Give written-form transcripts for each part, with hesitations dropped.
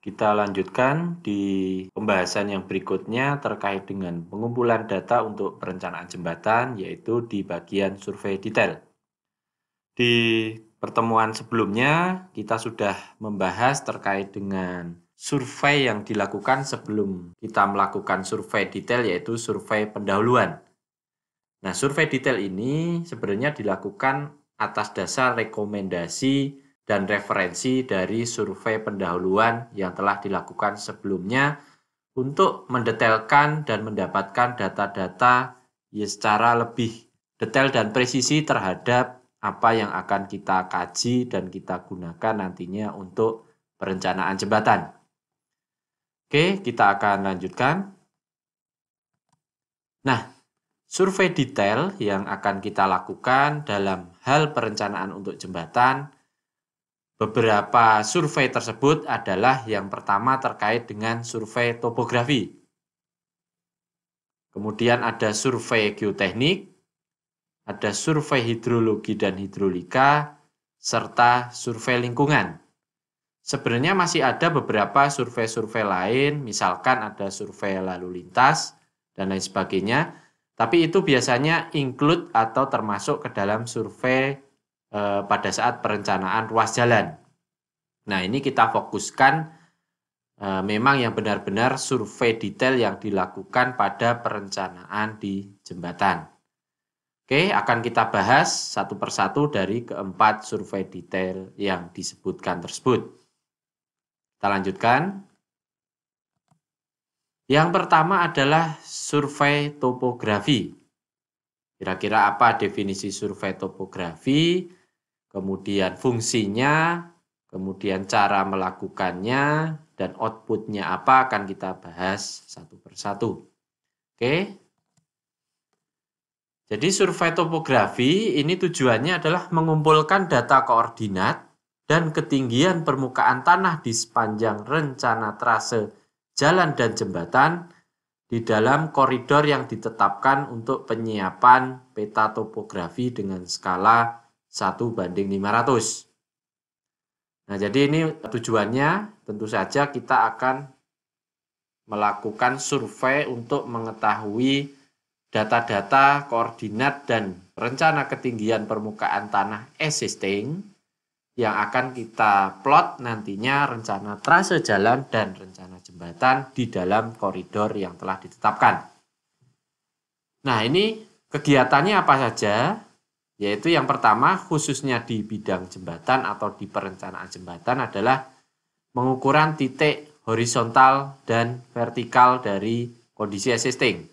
Kita lanjutkan di pembahasan yang berikutnya terkait dengan pengumpulan data untuk perencanaan jembatan, yaitu di bagian survei detail. Di pertemuan sebelumnya, kita sudah membahas terkait dengan survei yang dilakukan sebelum kita melakukan survei detail, yaitu survei pendahuluan. Nah, survei detail ini sebenarnya dilakukan atas dasar rekomendasi dan referensi dari survei pendahuluan yang telah dilakukan sebelumnya untuk mendetailkan dan mendapatkan data-data secara lebih detail dan presisi terhadap apa yang akan kita kaji dan kita gunakan nantinya untuk perencanaan jembatan. Oke, kita akan lanjutkan. Nah, survei detail yang akan kita lakukan dalam hal perencanaan untuk jembatan, beberapa survei tersebut adalah yang pertama terkait dengan survei topografi. Kemudian ada survei geoteknik, ada survei hidrologi dan hidrolika, serta survei lingkungan. Sebenarnya masih ada beberapa survei-survei lain, misalkan ada survei lalu lintas dan lain sebagainya. Tapi itu biasanya include atau termasuk ke dalam survei pada saat perencanaan ruas jalan. Nah, ini kita fokuskan memang yang benar-benar survei detail yang dilakukan pada perencanaan di jembatan. Oke, akan kita bahas satu persatu dari keempat survei detail yang disebutkan tersebut. Kita lanjutkan. Yang pertama adalah survei topografi. Kira-kira apa definisi survei topografi, kemudian fungsinya, kemudian cara melakukannya, dan outputnya apa akan kita bahas satu persatu. Oke. Jadi survei topografi ini tujuannya adalah mengumpulkan data koordinat dan ketinggian permukaan tanah di sepanjang rencana trase jalan dan jembatan di dalam koridor yang ditetapkan untuk penyiapan peta topografi dengan skala 1:500. Nah, jadi ini tujuannya tentu saja kita akan melakukan survei untuk mengetahui data-data koordinat dan rencana ketinggian permukaan tanah existing yang akan kita plot nantinya rencana trase jalan dan rencana jembatan di dalam koridor yang telah ditetapkan. Nah, ini kegiatannya apa saja? Yaitu yang pertama khususnya di bidang jembatan atau di perencanaan jembatan adalah pengukuran titik horizontal dan vertikal dari kondisi existing.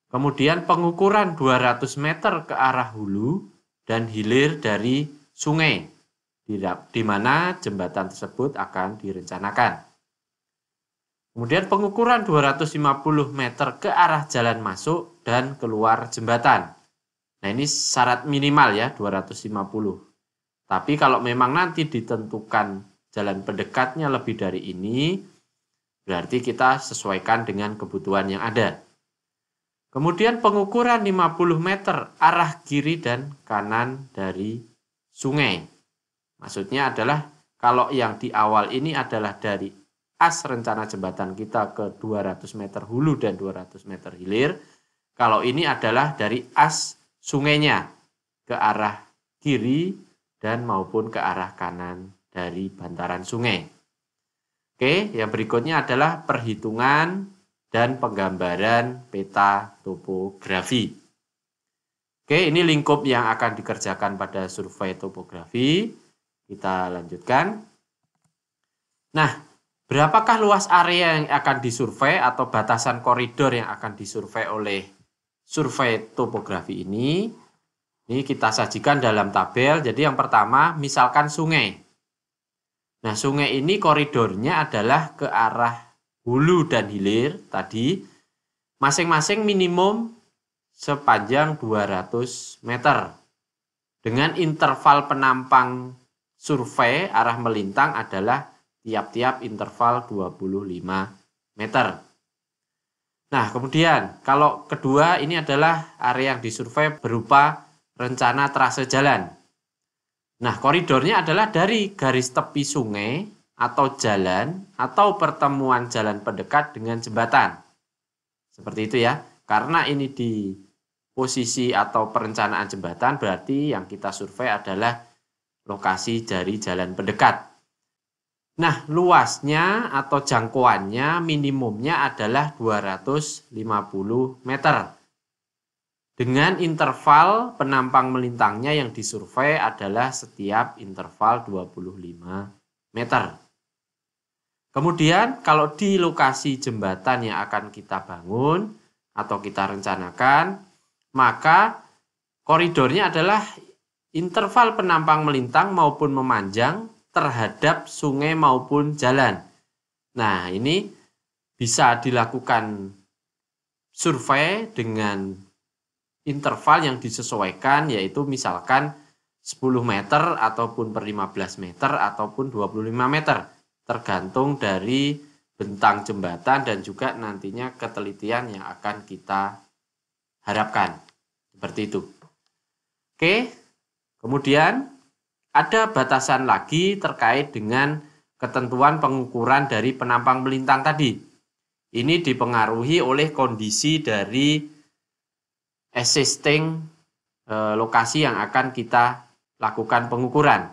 Kemudian pengukuran 200 meter ke arah hulu dan hilir dari sungai, di mana jembatan tersebut akan direncanakan. Kemudian pengukuran 250 meter ke arah jalan masuk dan keluar jembatan. Nah, ini syarat minimal ya, 250. Tapi kalau memang nanti ditentukan jalan pendekatnya lebih dari ini, berarti kita sesuaikan dengan kebutuhan yang ada. Kemudian pengukuran 50 meter arah kiri dan kanan dari sungai. Maksudnya adalah kalau yang di awal ini adalah dari as rencana jembatan kita ke 200 meter hulu dan 200 meter hilir. Kalau ini adalah dari as sungainya ke arah kiri dan maupun ke arah kanan dari bantaran sungai. Oke, yang berikutnya adalah perhitungan dan penggambaran peta topografi. Oke, ini lingkup yang akan dikerjakan pada survei topografi. Kita lanjutkan. Nah, berapakah luas area yang akan disurvei atau batasan koridor yang akan disurvei oleh survei topografi ini? Ini kita sajikan dalam tabel. Jadi yang pertama, misalkan sungai. Nah, sungai ini koridornya adalah ke arah hulu dan hilir tadi, masing-masing minimum sepanjang 200 meter. Dengan interval penampang survei arah melintang adalah tiap-tiap interval 25 meter. Nah, kemudian kalau kedua ini adalah area yang disurvei berupa rencana trase jalan. Nah, koridornya adalah dari garis tepi sungai atau jalan atau pertemuan jalan pendekat dengan jembatan. Seperti itu ya. Karena ini di posisi atau perencanaan jembatan, berarti yang kita survei adalah lokasi dari jalan pendekat. Nah, luasnya atau jangkauannya minimumnya adalah 250 meter. Dengan interval penampang melintangnya yang disurvei adalah setiap interval 25 meter. Kemudian kalau di lokasi jembatan yang akan kita bangun atau kita rencanakan, maka koridornya adalah interval penampang melintang maupun memanjang terhadap sungai maupun jalan. Nah, ini bisa dilakukan survei dengan interval yang disesuaikan, yaitu misalkan 10 meter ataupun per 15 meter ataupun 25 meter. Tergantung dari bentang jembatan dan juga nantinya ketelitian yang akan kita harapkan. Seperti itu. Oke, kemudian ada batasan lagi terkait dengan ketentuan pengukuran dari penampang melintang tadi. Ini dipengaruhi oleh kondisi dari existing lokasi yang akan kita lakukan pengukuran.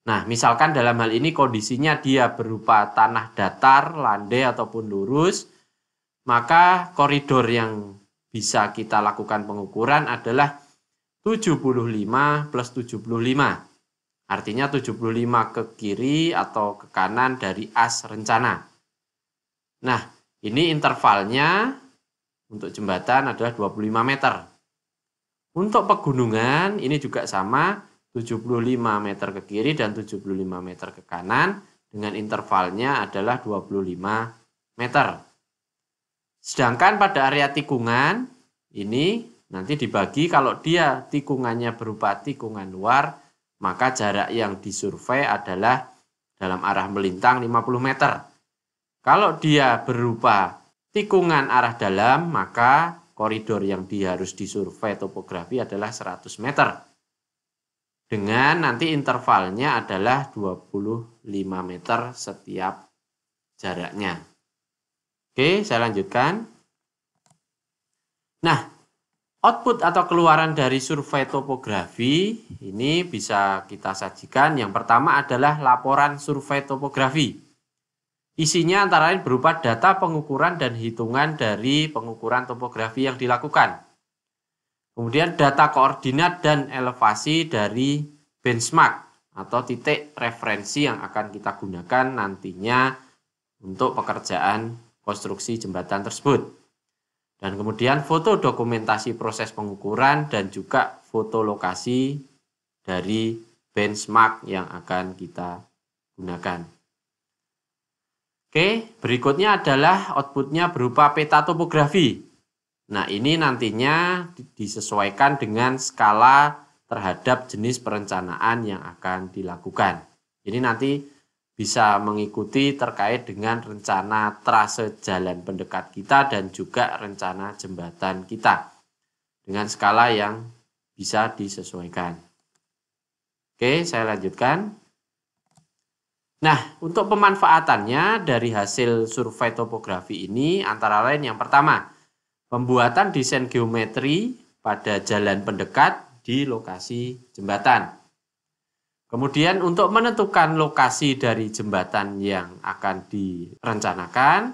Nah, misalkan dalam hal ini kondisinya dia berupa tanah datar, landai ataupun lurus, maka koridor yang bisa kita lakukan pengukuran adalah 75 plus 75. Artinya 75 ke kiri atau ke kanan dari as rencana. Nah, ini intervalnya untuk jembatan adalah 25 meter. Untuk pegunungan ini juga sama, 75 meter ke kiri dan 75 meter ke kanan dengan intervalnya adalah 25 meter. Sedangkan pada area tikungan ini nanti dibagi, kalau dia tikungannya berupa tikungan luar, maka jarak yang disurvei adalah dalam arah melintang 50 meter. Kalau dia berupa tikungan arah dalam, maka koridor yang dia harus disurvei topografi adalah 100 meter. Dengan nanti intervalnya adalah 25 meter setiap jaraknya. Oke, saya lanjutkan. Nah, output atau keluaran dari survei topografi ini bisa kita sajikan. Yang pertama adalah laporan survei topografi. Isinya antara lain berupa data pengukuran dan hitungan dari pengukuran topografi yang dilakukan. Kemudian data koordinat dan elevasi dari benchmark atau titik referensi yang akan kita gunakan nantinya untuk pekerjaan konstruksi jembatan tersebut. Dan kemudian foto dokumentasi proses pengukuran dan juga foto lokasi dari benchmark yang akan kita gunakan. Oke, berikutnya adalah outputnya berupa peta topografi. Nah, ini nantinya disesuaikan dengan skala terhadap jenis perencanaan yang akan dilakukan. Jadi nanti bisa mengikuti terkait dengan rencana trase jalan pendekat kita dan juga rencana jembatan kita dengan skala yang bisa disesuaikan. Oke, saya lanjutkan. Nah, untuk pemanfaatannya dari hasil survei topografi ini antara lain yang pertama, pembuatan desain geometri pada jalan pendekat di lokasi jembatan. Kemudian untuk menentukan lokasi dari jembatan yang akan direncanakan,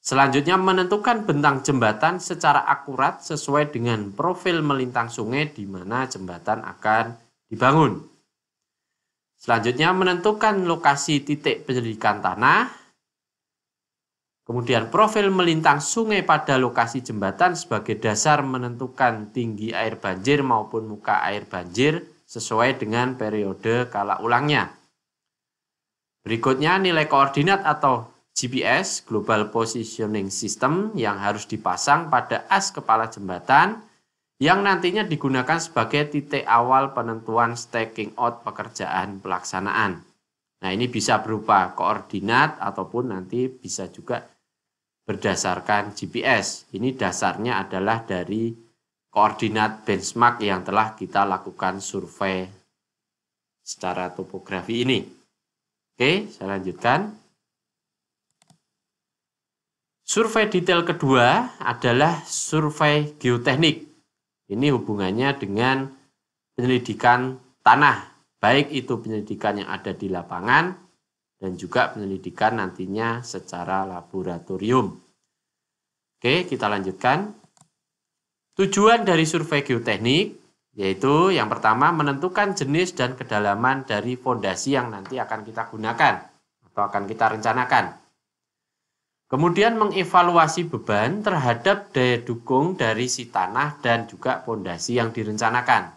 selanjutnya menentukan bentang jembatan secara akurat sesuai dengan profil melintang sungai di mana jembatan akan dibangun. Selanjutnya menentukan lokasi titik penyelidikan tanah. Kemudian profil melintang sungai pada lokasi jembatan sebagai dasar menentukan tinggi air banjir maupun muka air banjir sesuai dengan periode kala ulangnya. Berikutnya nilai koordinat atau GPS, Global Positioning System, yang harus dipasang pada as kepala jembatan yang nantinya digunakan sebagai titik awal penentuan staking out pekerjaan pelaksanaan. Nah, ini bisa berupa koordinat ataupun nanti bisa juga berdasarkan GPS. Ini dasarnya adalah dari koordinat benchmark yang telah kita lakukan survei secara topografi ini. Oke, saya lanjutkan. Survei detail kedua adalah survei geoteknik. Ini hubungannya dengan penyelidikan tanah, baik itu penyelidikan yang ada di lapangan dan juga penyelidikan nantinya secara laboratorium. Oke, kita lanjutkan. Tujuan dari survei geoteknik yaitu yang pertama menentukan jenis dan kedalaman dari fondasi yang nanti akan kita gunakan atau akan kita rencanakan. Kemudian mengevaluasi beban terhadap daya dukung dari si tanah dan juga fondasi yang direncanakan.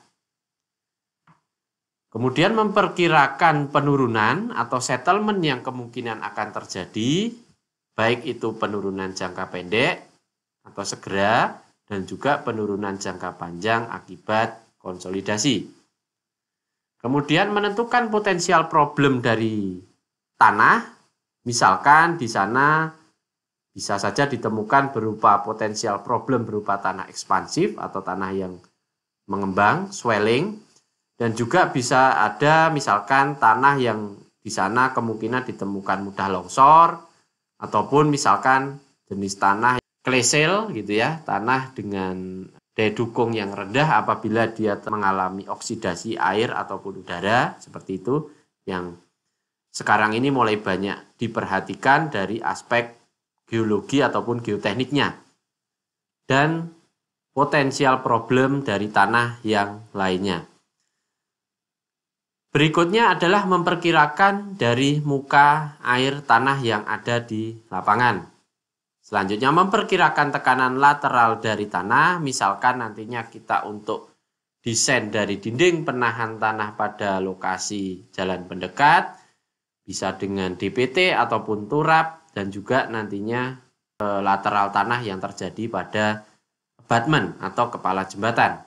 Kemudian memperkirakan penurunan atau settlement yang kemungkinan akan terjadi, baik itu penurunan jangka pendek atau segera, dan juga penurunan jangka panjang akibat konsolidasi. Kemudian menentukan potensial problem dari tanah, misalkan di sana bisa saja ditemukan berupa potensial problem berupa tanah ekspansif atau tanah yang mengembang, swelling, dan juga bisa ada misalkan tanah yang di sana kemungkinan ditemukan mudah longsor, ataupun misalkan jenis tanah klesel gitu ya, tanah dengan daya dukung yang rendah apabila dia mengalami oksidasi air ataupun udara, seperti itu yang sekarang ini mulai banyak diperhatikan dari aspek geologi ataupun geotekniknya, dan potensial problem dari tanah yang lainnya. Berikutnya adalah memperkirakan dari muka air tanah yang ada di lapangan. Selanjutnya memperkirakan tekanan lateral dari tanah, misalkan nantinya kita untuk desain dari dinding penahan tanah pada lokasi jalan pendekat, bisa dengan DPT ataupun turap, dan juga nantinya lateral tanah yang terjadi pada abutment atau kepala jembatan.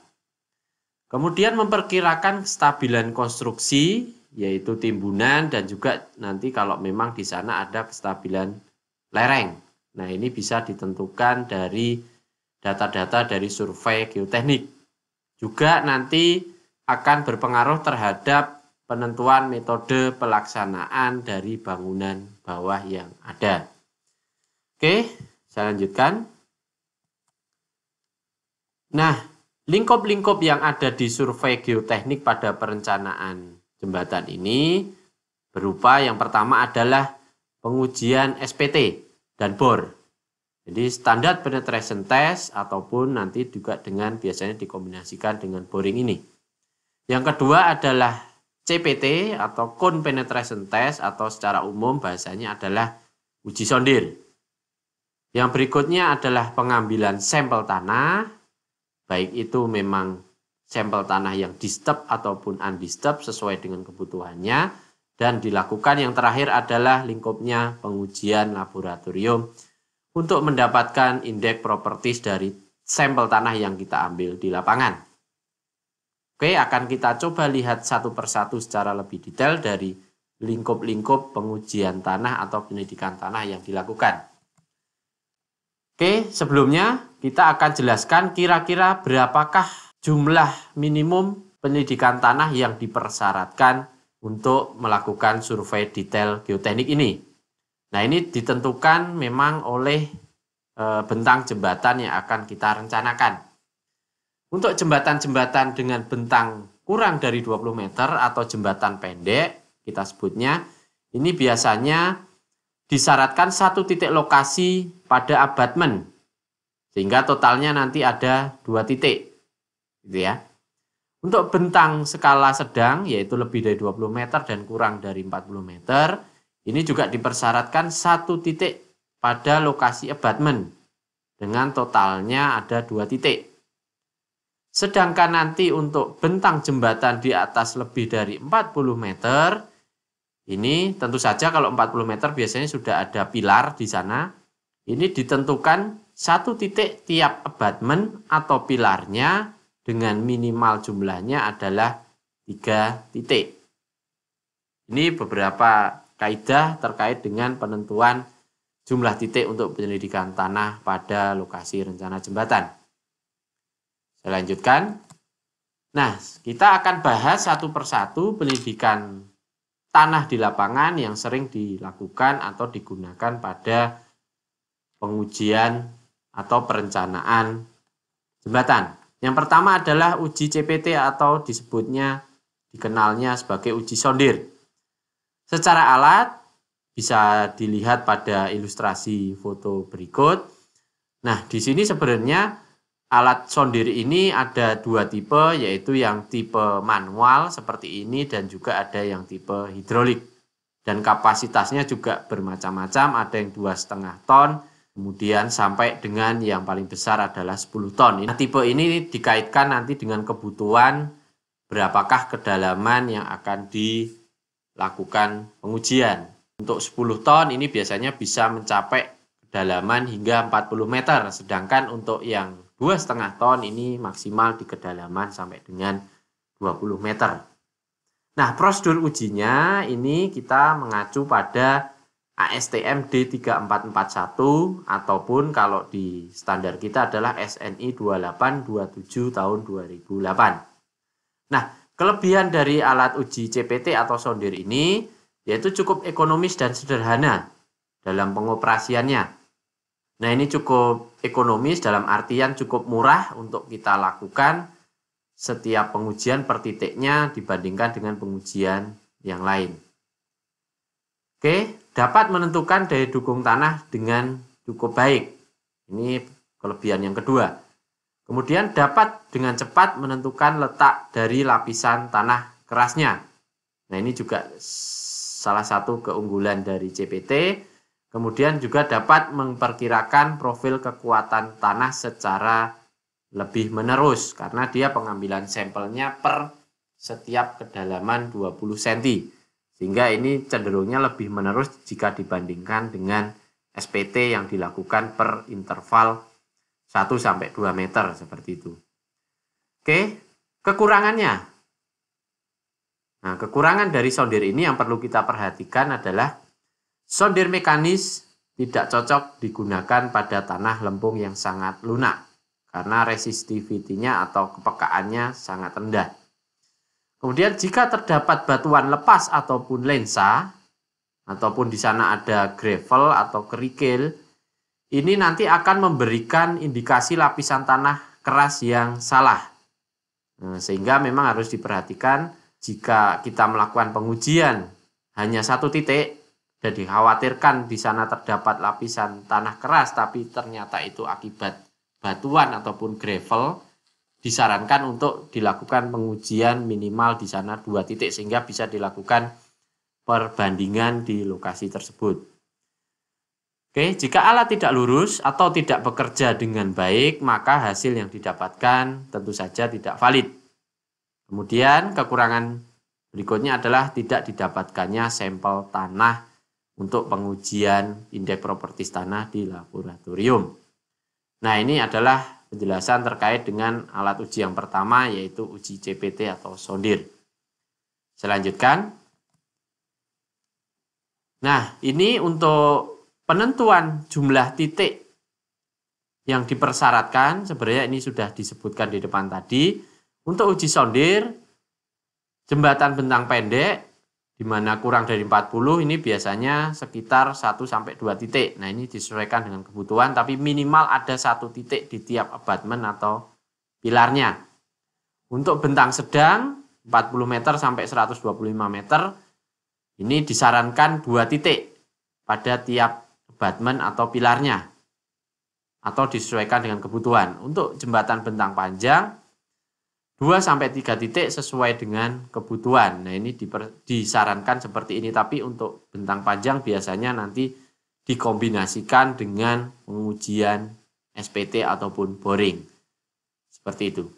Kemudian memperkirakan kestabilan konstruksi, yaitu timbunan, dan juga nanti kalau memang di sana ada kestabilan lereng. Nah, ini bisa ditentukan dari data-data dari survei geoteknik. Juga nanti akan berpengaruh terhadap penentuan metode pelaksanaan dari bangunan bawah yang ada. Oke, saya lanjutkan. Nah, lingkup-lingkup yang ada di survei geoteknik pada perencanaan jembatan ini berupa yang pertama adalah pengujian SPT dan BOR. Jadi standar penetration test ataupun nanti juga dengan biasanya dikombinasikan dengan boring ini. Yang kedua adalah CPT atau Cone Penetration Test atau secara umum bahasanya adalah uji sondir. Yang berikutnya adalah pengambilan sampel tanah, baik itu memang sampel tanah yang disturbed ataupun undisturbed sesuai dengan kebutuhannya, dan dilakukan yang terakhir adalah lingkupnya pengujian laboratorium untuk mendapatkan indeks properties dari sampel tanah yang kita ambil di lapangan. Oke, akan kita coba lihat satu persatu secara lebih detail dari lingkup-lingkup pengujian tanah atau penyelidikan tanah yang dilakukan. Oke, sebelumnya kita akan jelaskan kira-kira berapakah jumlah minimum penyelidikan tanah yang dipersyaratkan untuk melakukan survei detail geoteknik ini. Nah, ini ditentukan memang oleh bentang jembatan yang akan kita rencanakan. Untuk jembatan-jembatan dengan bentang kurang dari 20 meter atau jembatan pendek, kita sebutnya, ini biasanya disyaratkan satu titik lokasi pada abutment, sehingga totalnya nanti ada 2 titik. Gitu ya. Untuk bentang skala sedang, yaitu lebih dari 20 meter dan kurang dari 40 meter, ini juga dipersyaratkan satu titik pada lokasi abutment, dengan totalnya ada 2 titik. Sedangkan nanti untuk bentang jembatan di atas lebih dari 40 meter, ini tentu saja kalau 40 meter biasanya sudah ada pilar di sana. Ini ditentukan satu titik tiap abutment atau pilarnya dengan minimal jumlahnya adalah 3 titik. Ini beberapa kaidah terkait dengan penentuan jumlah titik untuk penyelidikan tanah pada lokasi rencana jembatan. Saya lanjutkan. Nah, kita akan bahas satu persatu penyelidikan tanah di lapangan yang sering dilakukan atau digunakan pada pengujian atau perencanaan jembatan. Yang pertama adalah uji CPT atau dikenalnya sebagai uji sondir. Secara alat bisa dilihat pada ilustrasi foto berikut. Nah, di sini sebenarnya alat sondir ini ada dua tipe, yaitu yang tipe manual seperti ini dan juga ada yang tipe hidrolik. Dan kapasitasnya juga bermacam-macam, ada yang 2,5 ton, kemudian sampai dengan yang paling besar adalah 10 ton. Nah, tipe ini dikaitkan nanti dengan kebutuhan berapakah kedalaman yang akan dilakukan pengujian. Untuk 10 ton ini biasanya bisa mencapai kedalaman hingga 40 meter, sedangkan untuk yang 2,5 ton ini maksimal di kedalaman sampai dengan 20 meter. Nah, prosedur ujinya ini kita mengacu pada ASTM D3441 ataupun kalau di standar kita adalah SNI 2827 tahun 2008. Nah, kelebihan dari alat uji CPT atau sondir ini yaitu cukup ekonomis dan sederhana dalam pengoperasiannya. Nah, ini cukup ekonomis dalam artian cukup murah untuk kita lakukan setiap pengujian per titiknya dibandingkan dengan pengujian yang lain. Oke, dapat menentukan daya dukung tanah dengan cukup baik. Ini kelebihan yang kedua. Kemudian dapat dengan cepat menentukan letak dari lapisan tanah kerasnya. Nah, ini juga salah satu keunggulan dari CPT. Kemudian juga dapat memperkirakan profil kekuatan tanah secara lebih menerus karena dia pengambilan sampelnya per setiap kedalaman 20 cm. Sehingga ini cenderungnya lebih menerus jika dibandingkan dengan SPT yang dilakukan per interval 1-2 meter seperti itu. Oke, kekurangannya. Nah, kekurangan dari sondir ini yang perlu kita perhatikan adalah sondir mekanis tidak cocok digunakan pada tanah lempung yang sangat lunak karena resistivity-nya atau kepekaannya sangat rendah. Kemudian jika terdapat batuan lepas ataupun lensa, ataupun di sana ada gravel atau kerikil, ini nanti akan memberikan indikasi lapisan tanah keras yang salah. Nah, sehingga memang harus diperhatikan jika kita melakukan pengujian hanya satu titik, dan dikhawatirkan di sana terdapat lapisan tanah keras, tapi ternyata itu akibat batuan ataupun gravel, disarankan untuk dilakukan pengujian minimal di sana 2 titik sehingga bisa dilakukan perbandingan di lokasi tersebut. Oke, jika alat tidak lurus atau tidak bekerja dengan baik, maka hasil yang didapatkan tentu saja tidak valid. Kemudian kekurangan berikutnya adalah tidak didapatkannya sampel tanah untuk pengujian indeks propertis tanah di laboratorium. Nah, ini adalah penjelasan terkait dengan alat uji yang pertama, yaitu uji CPT atau sondir. Saya lanjutkan. Nah, ini untuk penentuan jumlah titik yang dipersyaratkan, sebenarnya ini sudah disebutkan di depan tadi. Untuk uji sondir, jembatan bentang pendek, di mana kurang dari 40 ini biasanya sekitar 1-2 titik. Nah, ini disesuaikan dengan kebutuhan, tapi minimal ada 1 titik di tiap abutment atau pilarnya. Untuk bentang sedang 40 meter sampai 125 meter, ini disarankan 2 titik pada tiap abutment atau pilarnya, atau disesuaikan dengan kebutuhan. Untuk jembatan bentang panjang 2-3 titik sesuai dengan kebutuhan. Nah, ini disarankan seperti ini, tapi untuk bentang panjang biasanya nanti dikombinasikan dengan pengujian SPT ataupun boring. Seperti itu.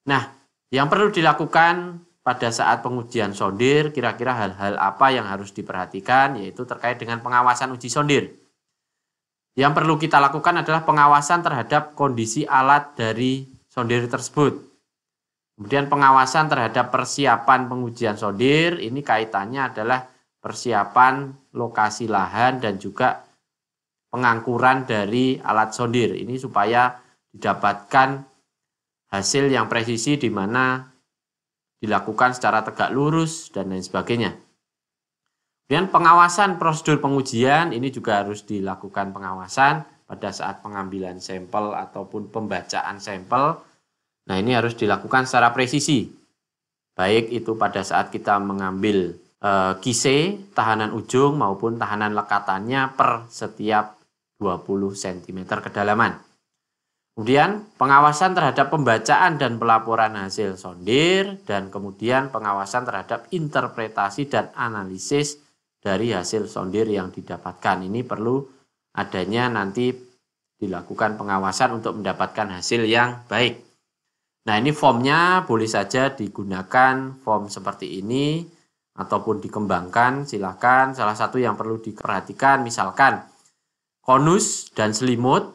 Nah, yang perlu dilakukan pada saat pengujian sondir, kira-kira hal-hal apa yang harus diperhatikan, yaitu terkait dengan pengawasan uji sondir. Yang perlu kita lakukan adalah pengawasan terhadap kondisi alat dari sondir tersebut. Kemudian pengawasan terhadap persiapan pengujian sondir, ini kaitannya adalah persiapan lokasi lahan dan juga pengangkuran dari alat sondir. Ini supaya didapatkan hasil yang presisi di mana dilakukan secara tegak lurus dan lain sebagainya. Kemudian pengawasan prosedur pengujian ini juga harus dilakukan pengawasan pada saat pengambilan sampel ataupun pembacaan sampel. Nah, ini harus dilakukan secara presisi. Baik itu pada saat kita mengambil kise, tahanan ujung maupun tahanan lekatannya per setiap 20 cm kedalaman. Kemudian pengawasan terhadap pembacaan dan pelaporan hasil sondir, dan kemudian pengawasan terhadap interpretasi dan analisis dari hasil sondir yang didapatkan. Ini perlu adanya nanti dilakukan pengawasan untuk mendapatkan hasil yang baik. Nah, ini formnya boleh saja digunakan form seperti ini ataupun dikembangkan, silakan. Salah satu yang perlu diperhatikan misalkan konus dan selimut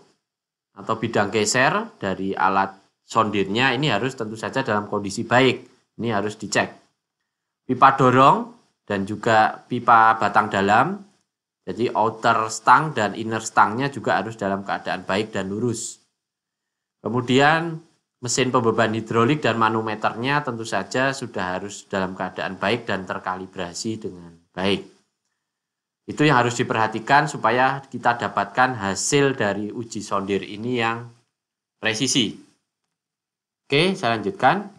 atau bidang geser dari alat sondirnya ini harus tentu saja dalam kondisi baik. Ini harus dicek. Pipa dorong dan juga pipa batang dalam, jadi outer stang dan inner stangnya juga harus dalam keadaan baik dan lurus. Kemudian mesin pembeban hidrolik dan manometernya tentu saja sudah harus dalam keadaan baik dan terkalibrasi dengan baik. Itu yang harus diperhatikan supaya kita dapatkan hasil dari uji sondir ini yang presisi. Oke, saya lanjutkan.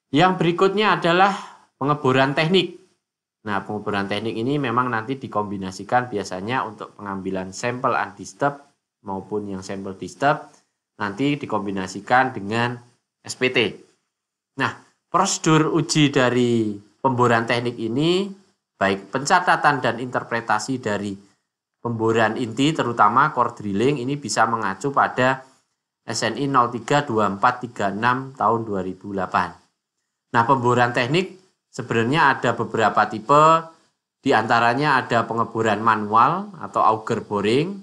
Yang berikutnya adalah pengeboran teknik. Nah, pengeboran teknik ini memang nanti dikombinasikan biasanya untuk pengambilan sampel undisturbed maupun yang sampel disturbed, nanti dikombinasikan dengan SPT. Nah, prosedur uji dari pemboran teknik ini, baik pencatatan dan interpretasi dari pemboran inti terutama core drilling ini bisa mengacu pada SNI 032436 tahun 2008. Nah, pemboran teknik sebenarnya ada beberapa tipe, diantaranya ada pengeboran manual atau auger boring,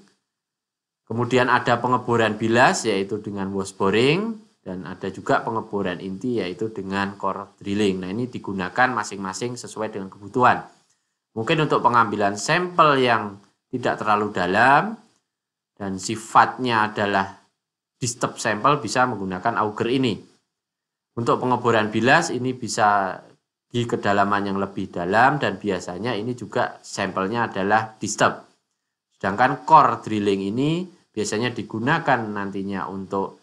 kemudian ada pengeboran bilas yaitu dengan wash boring, dan ada juga pengeboran inti yaitu dengan core drilling. Nah, ini digunakan masing-masing sesuai dengan kebutuhan. Mungkin untuk pengambilan sampel yang tidak terlalu dalam dan sifatnya adalah disturb sampel bisa menggunakan auger ini. Untuk pengeboran bilas ini bisa di kedalaman yang lebih dalam dan biasanya ini juga sampelnya adalah disturb. Sedangkan core drilling ini biasanya digunakan nantinya untuk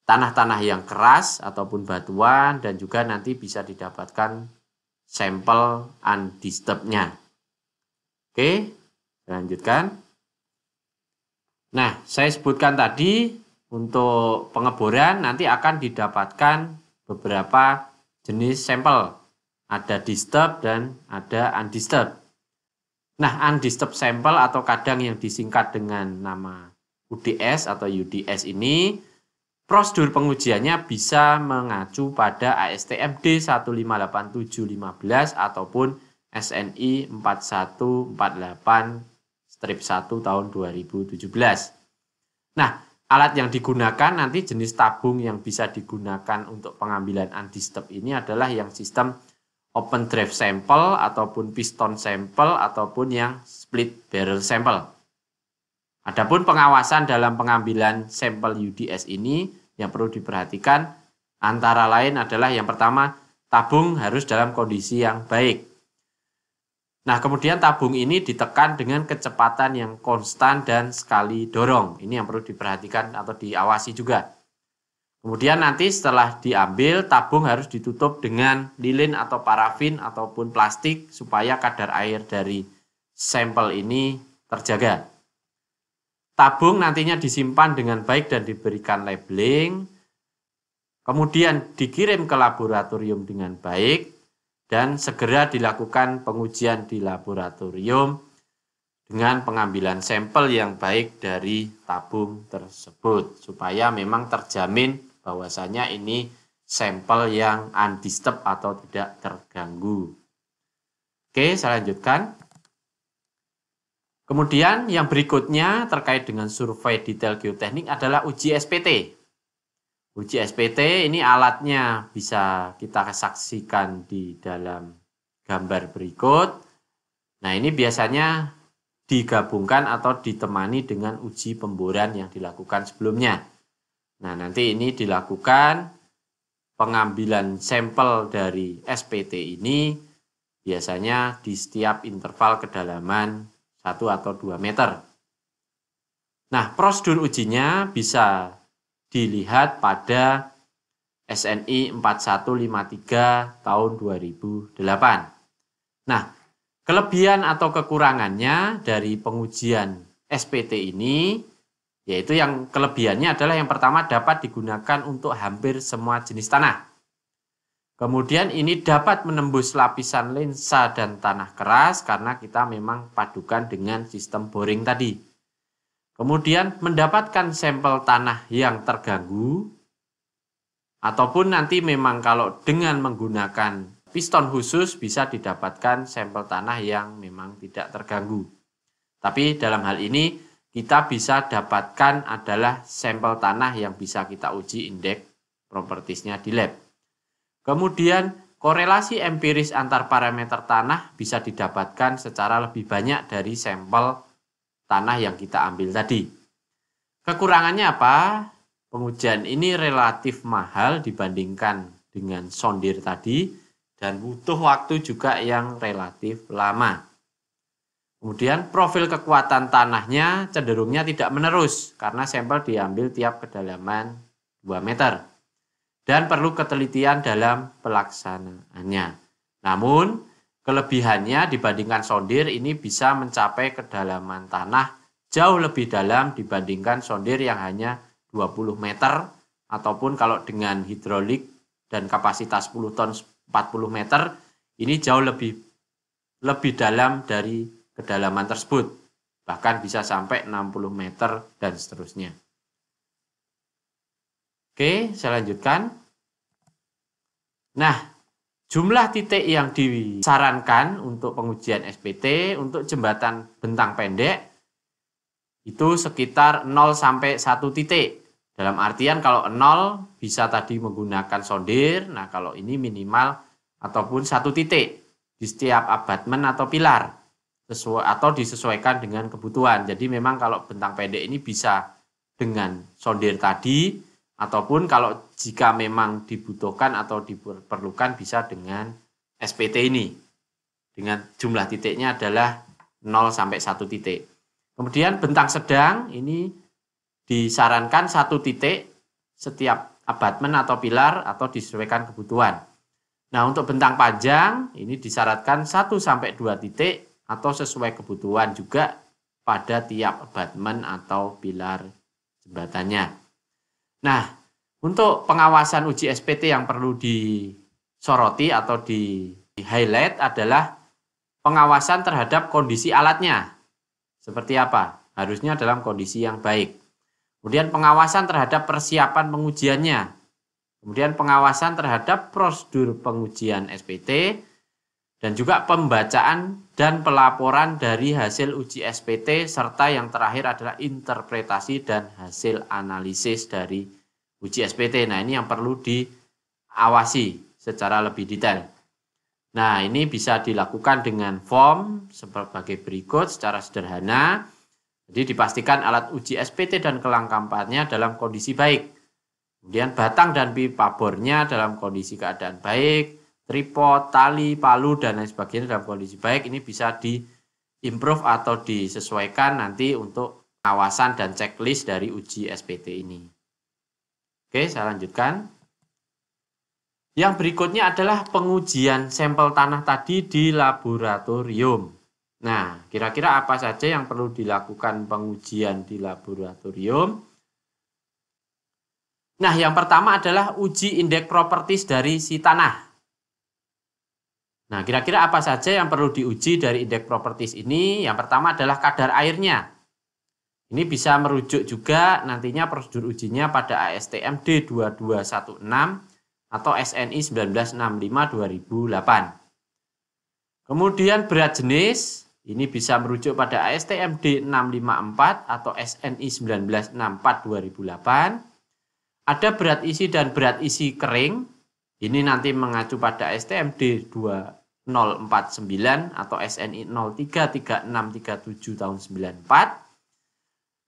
tanah-tanah yang keras ataupun batuan dan juga nanti bisa didapatkan sampel undisturbed-nya. Oke, lanjutkan. Nah, saya sebutkan tadi untuk pengeboran nanti akan didapatkan beberapa jenis sampel. Ada disturbed dan ada undisturbed. Nah, undisturbed sampel atau kadang yang disingkat dengan nama UDS atau UDS ini, prosedur pengujiannya bisa mengacu pada ASTM D158715 ataupun SNI 4148-1 tahun 2017. Nah, alat yang digunakan nanti jenis tabung yang bisa digunakan untuk pengambilan undisturbed ini adalah yang sistem open drive sampel ataupun piston sampel ataupun yang split barrel sampel. Adapun pengawasan dalam pengambilan sampel UDS ini yang perlu diperhatikan antara lain adalah yang pertama, tabung harus dalam kondisi yang baik. Nah, kemudian tabung ini ditekan dengan kecepatan yang konstan dan sekali dorong. Ini yang perlu diperhatikan atau diawasi juga. Kemudian nanti setelah diambil, tabung harus ditutup dengan lilin atau parafin ataupun plastik supaya kadar air dari sampel ini terjaga. Tabung nantinya disimpan dengan baik dan diberikan labeling, kemudian dikirim ke laboratorium dengan baik, dan segera dilakukan pengujian di laboratorium dengan pengambilan sampel yang baik dari tabung tersebut, supaya memang terjamin bahwasanya ini sampel yang undisturbed atau tidak terganggu. Oke, saya lanjutkan. Kemudian yang berikutnya terkait dengan survei detail geoteknik adalah uji SPT. Uji SPT ini alatnya bisa kita saksikan di dalam gambar berikut. Nah, ini biasanya digabungkan atau ditemani dengan uji pemboran yang dilakukan sebelumnya. Nah, nanti ini dilakukan pengambilan sampel dari SPT ini biasanya di setiap interval kedalaman 1 atau 2 meter. Nah, prosedur ujinya bisa dilihat pada SNI 4153 tahun 2008. Nah, kelebihan atau kekurangannya dari pengujian SPT ini, yaitu yang kelebihannya adalah yang pertama dapat digunakan untuk hampir semua jenis tanah. Kemudian ini dapat menembus lapisan lensa dan tanah keras karena kita memang padukan dengan sistem boring tadi. Kemudian mendapatkan sampel tanah yang terganggu, ataupun nanti memang kalau dengan menggunakan piston khusus bisa didapatkan sampel tanah yang memang tidak terganggu. Tapi dalam hal ini kita bisa dapatkan adalah sampel tanah yang bisa kita uji indeks propertiesnya di lab. Kemudian korelasi empiris antar parameter tanah bisa didapatkan secara lebih banyak dari sampel tanah yang kita ambil tadi. Kekurangannya apa? Pengujian ini relatif mahal dibandingkan dengan sondir tadi dan butuh waktu juga yang relatif lama. Kemudian profil kekuatan tanahnya cenderungnya tidak menerus karena sampel diambil tiap kedalaman 2 meter dan perlu ketelitian dalam pelaksanaannya. Namun kelebihannya dibandingkan sondir ini bisa mencapai kedalaman tanah jauh lebih dalam dibandingkan sondir yang hanya 20 meter ataupun kalau dengan hidrolik dan kapasitas 10 ton 40 meter ini jauh lebih dalam dari kedalaman tersebut. Bahkan bisa sampai 60 meter dan seterusnya. Oke, saya lanjutkan. Nah, jumlah titik yang disarankan untuk pengujian SPT untuk jembatan bentang pendek itu sekitar 0 sampai 1 titik. Dalam artian kalau 0 bisa tadi menggunakan sondir, nah kalau ini minimal ataupun 1 titik di setiap abatmen atau pilar atau disesuaikan dengan kebutuhan. Jadi memang kalau bentang pendek ini bisa dengan sondir tadi ataupun kalau jika memang dibutuhkan atau diperlukan bisa dengan SPT ini. Dengan jumlah titiknya adalah 0 sampai 1 titik. Kemudian bentang sedang ini disarankan 1 titik setiap abatmen atau pilar atau disesuaikan kebutuhan. Nah, untuk bentang panjang ini disyaratkan 1 sampai 2 titik atau sesuai kebutuhan juga pada tiap abatmen atau pilar jembatannya. Nah, untuk pengawasan uji SPT yang perlu disoroti atau di-highlight adalah pengawasan terhadap kondisi alatnya. Seperti apa? Harusnya dalam kondisi yang baik. Kemudian pengawasan terhadap persiapan pengujiannya. Kemudian pengawasan terhadap prosedur pengujian SPT. Dan juga pembacaan dan pelaporan dari hasil uji SPT serta yang terakhir adalah interpretasi dan hasil analisis dari uji SPT. Nah, ini yang perlu diawasi secara lebih detail. Nah, ini bisa dilakukan dengan form sebagai berikut secara sederhana. Jadi dipastikan alat uji SPT dan kelengkapannya dalam kondisi baik. Kemudian batang dan pipa bornya dalam kondisi keadaan baik. Tripod, tali, palu, dan lain sebagainya dalam kondisi baik. Ini bisa di-improve atau disesuaikan nanti untuk pengawasan dan checklist dari uji SPT ini. Oke, saya lanjutkan. Yang berikutnya adalah pengujian sampel tanah tadi di laboratorium. Nah, kira-kira apa saja yang perlu dilakukan pengujian di laboratorium? Nah, yang pertama adalah uji indeks properties dari si tanah. Nah, kira-kira apa saja yang perlu diuji dari indeks properties ini? Yang pertama adalah kadar airnya. Ini bisa merujuk juga nantinya prosedur ujinya pada ASTM D2216 atau SNI 1965-2008. Kemudian berat jenis, ini bisa merujuk pada ASTM D654 atau SNI 1964-2008. Ada berat isi dan berat isi kering, ini nanti mengacu pada ASTM D2049 atau SNI 033637 tahun 94.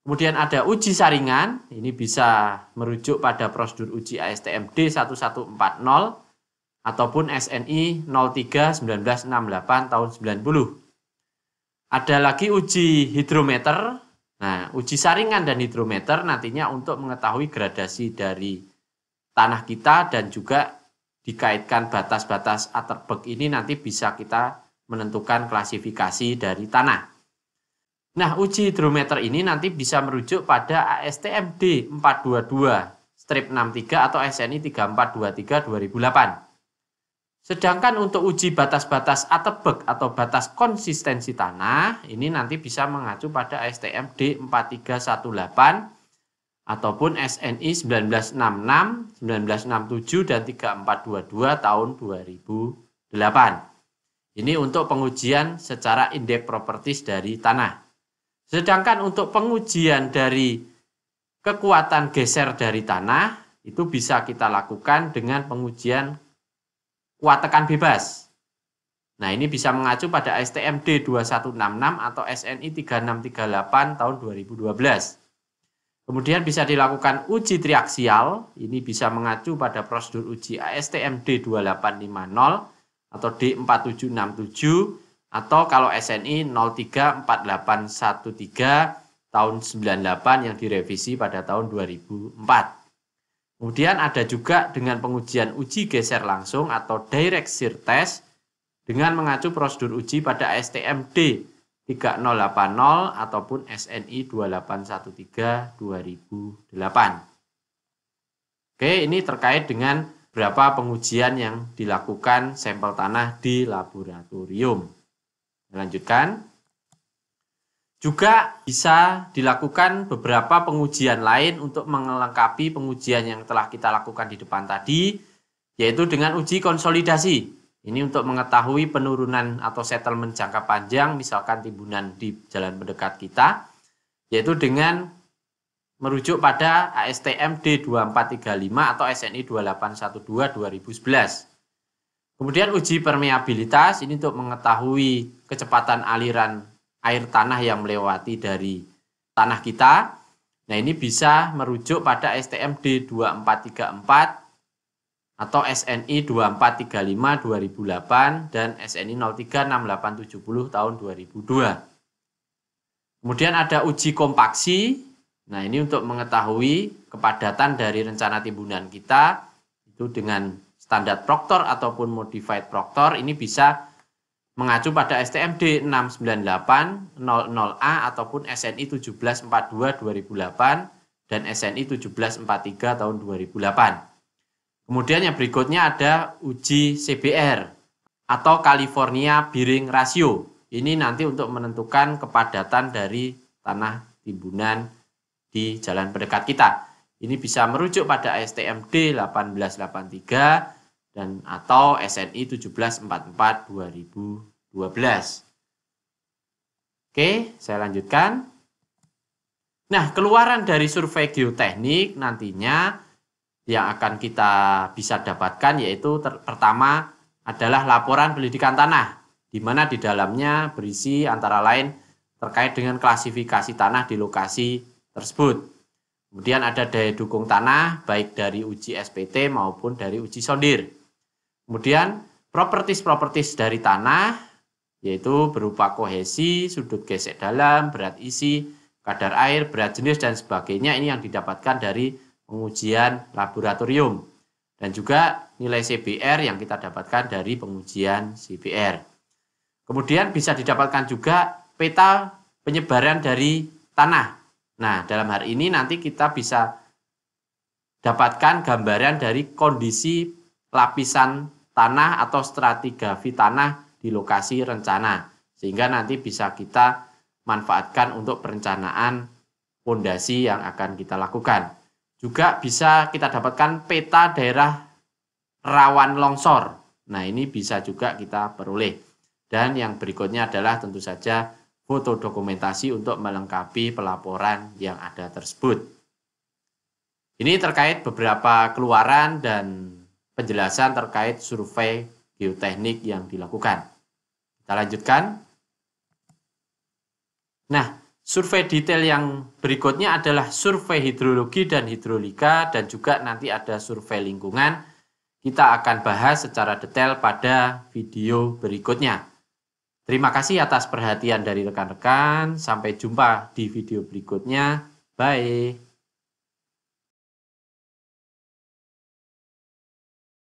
Kemudian ada uji saringan, ini bisa merujuk pada prosedur uji ASTM D1140 ataupun SNI 03-1968 tahun 90. Ada lagi uji hidrometer. Nah, uji saringan dan hidrometer nantinya untuk mengetahui gradasi dari tanah kita dan juga dikaitkan batas-batas Atterberg ini nanti bisa kita menentukan klasifikasi dari tanah. Nah, uji hidrometer ini nanti bisa merujuk pada ASTM D422-63 atau SNI 3423-2008. Sedangkan untuk uji batas-batas Atterberg atau batas konsistensi tanah, ini nanti bisa mengacu pada ASTM D4318 ataupun SNI 1966, 1967, dan 3422 tahun 2008. Ini untuk pengujian secara indeks properties dari tanah. Sedangkan untuk pengujian dari kekuatan geser dari tanah, itu bisa kita lakukan dengan pengujian kuat tekan bebas. Nah, ini bisa mengacu pada ASTM D2166 atau SNI 3638 tahun 2012. Kemudian bisa dilakukan uji triaksial, ini bisa mengacu pada prosedur uji ASTM D2850 atau D4767 atau kalau SNI 034813 tahun 98 yang direvisi pada tahun 2004. Kemudian ada juga dengan pengujian uji geser langsung atau direct shear test dengan mengacu prosedur uji pada ASTM D3080 ataupun SNI 2813 2008. Oke, ini terkait dengan berapa pengujian yang dilakukan sampel tanah di laboratorium. Lanjutkan. Juga bisa dilakukan beberapa pengujian lain untuk melengkapi pengujian yang telah kita lakukan di depan tadi, yaitu dengan uji konsolidasi. Ini untuk mengetahui penurunan atau settlement jangka panjang, misalkan timbunan di jalan mendekat kita, yaitu dengan merujuk pada ASTM D2435 atau SNI 2812 2011. Kemudian uji permeabilitas, ini untuk mengetahui kecepatan aliran air tanah yang melewati dari tanah kita. Nah, ini bisa merujuk pada STM D2434 atau SNI 2435 2008 dan SNI 036870 tahun 2002. Kemudian ada uji kompaksi. Nah, ini untuk mengetahui kepadatan dari rencana timbunan kita itu dengan standar Proctor ataupun modified Proctor. Ini bisa mengacu pada STM D69800A ataupun SNI 1742 2008 dan SNI 1743 tahun 2008. Kemudian yang berikutnya ada uji CBR atau California Bearing Ratio. Ini nanti untuk menentukan kepadatan dari tanah timbunan di jalan pendekat kita. Ini bisa merujuk pada STM D1883 dan atau SNI 1744 2012. Oke, saya lanjutkan. Nah, keluaran dari survei geoteknik nantinya yang akan kita bisa dapatkan yaitu pertama adalah laporan pendidikan tanah, di mana di dalamnya berisi antara lain terkait dengan klasifikasi tanah di lokasi tersebut. Kemudian ada daya dukung tanah baik dari uji SPT maupun dari uji sondir. Kemudian properties dari tanah yaitu berupa kohesi, sudut gesek dalam, berat isi, kadar air, berat jenis dan sebagainya. Ini yang didapatkan dari pengujian laboratorium. Dan juga nilai CBR yang kita dapatkan dari pengujian CBR. Kemudian bisa didapatkan juga peta penyebaran dari tanah. Nah, dalam hal ini nanti kita bisa dapatkan gambaran dari kondisi lapisan tanah atau stratigrafi tanah di lokasi rencana. Sehingga nanti bisa kita manfaatkan untuk perencanaan fondasi yang akan kita lakukan. Juga bisa kita dapatkan peta daerah rawan longsor. Nah, ini bisa juga kita peroleh. Dan yang berikutnya adalah tentu saja foto dokumentasi untuk melengkapi pelaporan yang ada tersebut. Ini terkait beberapa keluaran dan penjelasan terkait survei geoteknik yang dilakukan. Kita lanjutkan. Nah, survei detail yang berikutnya adalah survei hidrologi dan hidrolika dan juga nanti ada survei lingkungan. kita akan bahas secara detail pada video berikutnya. Terima kasih atas perhatian dari rekan-rekan. Sampai jumpa di video berikutnya. Bye.